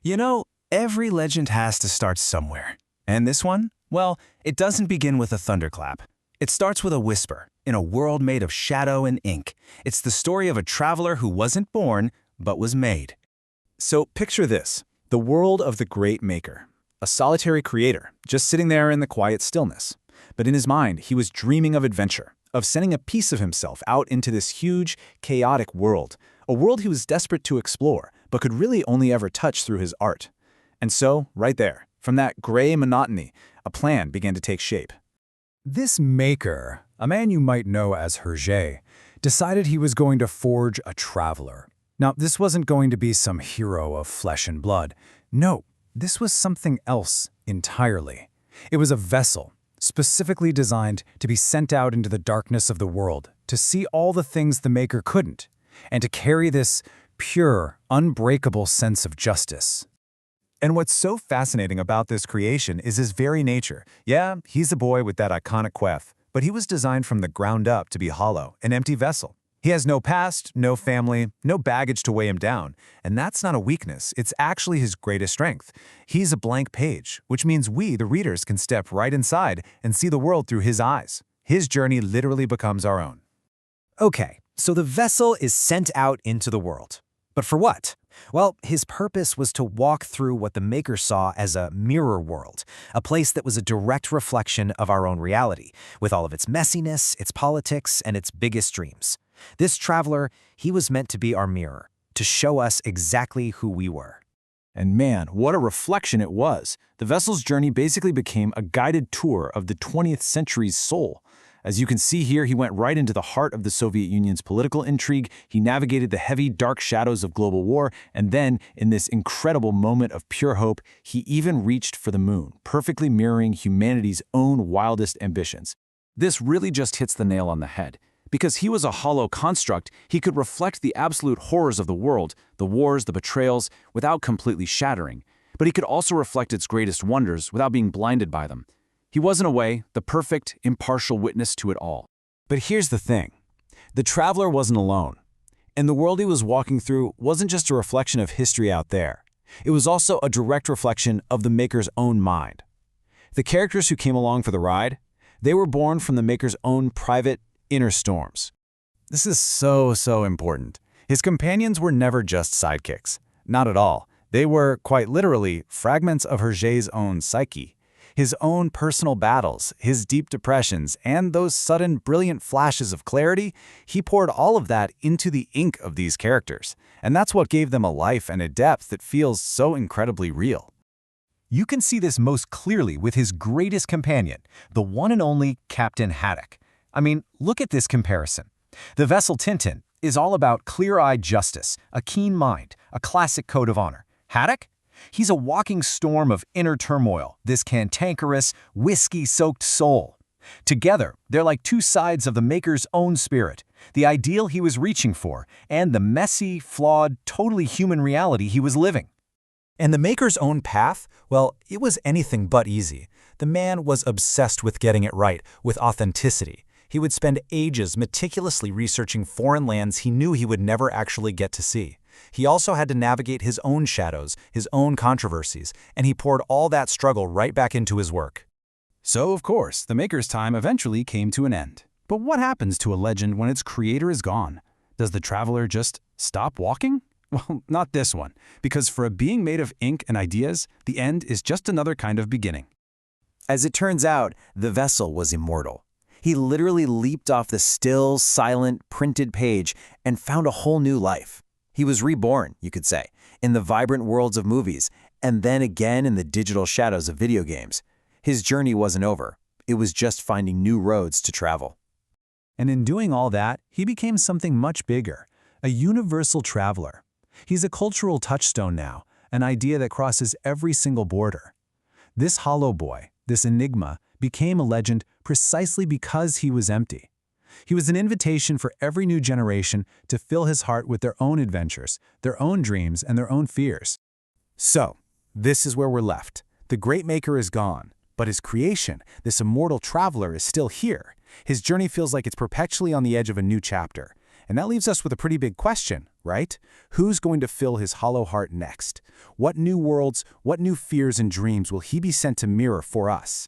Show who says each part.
Speaker 1: You know, every legend has to start somewhere. And this one? Well, it doesn't begin with a thunderclap. It starts with a whisper, in a world made of shadow and ink. It's the story of a traveler who wasn't born, but was made. So picture this, the world of the great maker. A solitary creator, just sitting there in the quiet stillness. But in his mind, he was dreaming of adventure, of sending a piece of himself out into this huge, chaotic world. A world he was desperate to explore, but could really only ever touch through his art. And so, right there, from that gray monotony, a plan began to take shape.
Speaker 2: This maker, a man you might know as Hergé, decided he was going to forge a traveler. Now, this wasn't going to be some hero of flesh and blood. No, this was something else entirely. It was a vessel, specifically designed to be sent out into the darkness of the world, to see all the things the maker couldn't, and to carry this pure, unbreakable sense of justice.
Speaker 3: And what's so fascinating about this creation is his very nature. Yeah, he's a boy with that iconic quiff, but he was designed from the ground up to be hollow, an empty vessel. He has no past, no family, no baggage to weigh him down, and that's not a weakness, it's actually his greatest strength. He's a blank page, which means we, the readers, can step right inside and see the world through his eyes. His journey literally becomes our own.
Speaker 4: Okay, so the vessel is sent out into the world. But for what? Well, his purpose was to walk through what the maker saw as a mirror world, a place that was a direct reflection of our own reality, with all of its messiness, its politics, and its biggest dreams. This traveler, he was meant to be our mirror, to show us exactly who we were.
Speaker 3: And man, what a reflection it was. The vessel's journey basically became a guided tour of the 20th century's soul. As you can see here, he went right into the heart of the Soviet Union's political intrigue, he navigated the heavy, dark shadows of global war, and then, in this incredible moment of pure hope, he even reached for the moon, perfectly mirroring humanity's own wildest ambitions. This really just hits the nail on the head. Because he was a hollow construct, he could reflect the absolute horrors of the world, the wars, the betrayals, without completely shattering. But he could also reflect its greatest wonders without being blinded by them. He was, in a way, the perfect, impartial witness to it all.
Speaker 2: But here's the thing. The traveler wasn't alone. And the world he was walking through wasn't just a reflection of history out there. It was also a direct reflection of the maker's own mind. The characters who came along for the ride, they were born from the maker's own private, inner storms. This is so important. His companions were never just sidekicks. Not at all. They were, quite literally, fragments of Hergé's own psyche. His own personal battles, his deep depressions, and those sudden, brilliant flashes of clarity, he poured all of that into the ink of these characters. And that's what gave them a life and a depth that feels so incredibly real.
Speaker 5: You can see this most clearly with his greatest companion, the one and only Captain Haddock. I mean, look at this comparison. The vessel Tintin is all about clear-eyed justice, a keen mind, a classic code of honor. Haddock? He's a walking storm of inner turmoil, this cantankerous, whiskey-soaked soul. Together, they're like two sides of the maker's own spirit, the ideal he was reaching for, and the messy, flawed, totally human reality he was living.
Speaker 2: And the maker's own path? Well, it was anything but easy. The man was obsessed with getting it right, with authenticity. He would spend ages meticulously researching foreign lands he knew he would never actually get to see. He also had to navigate his own shadows, his own controversies, and he poured all that struggle right back into his work.
Speaker 1: So, of course, the maker's time eventually came to an end. But what happens to a legend when its creator is gone? Does the traveler just stop walking? Well, not this one, because for a being made of ink and ideas, the end is just another kind of beginning.
Speaker 4: As it turns out, the vessel was immortal. He literally leaped off the still, silent, printed page and found a whole new life. He was reborn, you could say, in the vibrant worlds of movies, and then again in the digital shadows of video games. His journey wasn't over. It was just finding new roads to travel.
Speaker 2: And in doing all that, he became something much bigger, a universal traveler. He's a cultural touchstone now, an idea that crosses every single border. This hollow boy, this enigma, became a legend precisely because he was empty. He was an invitation for every new generation to fill his heart with their own adventures, their own dreams, and their own fears. So, this is where we're left. The great maker is gone, but his creation, this immortal traveler, is still here. His journey feels like it's perpetually on the edge of a new chapter.
Speaker 3: And that leaves us with a pretty big question, right? Who's going to fill his hollow heart next? What new worlds, what new fears and dreams will he be sent to mirror for us?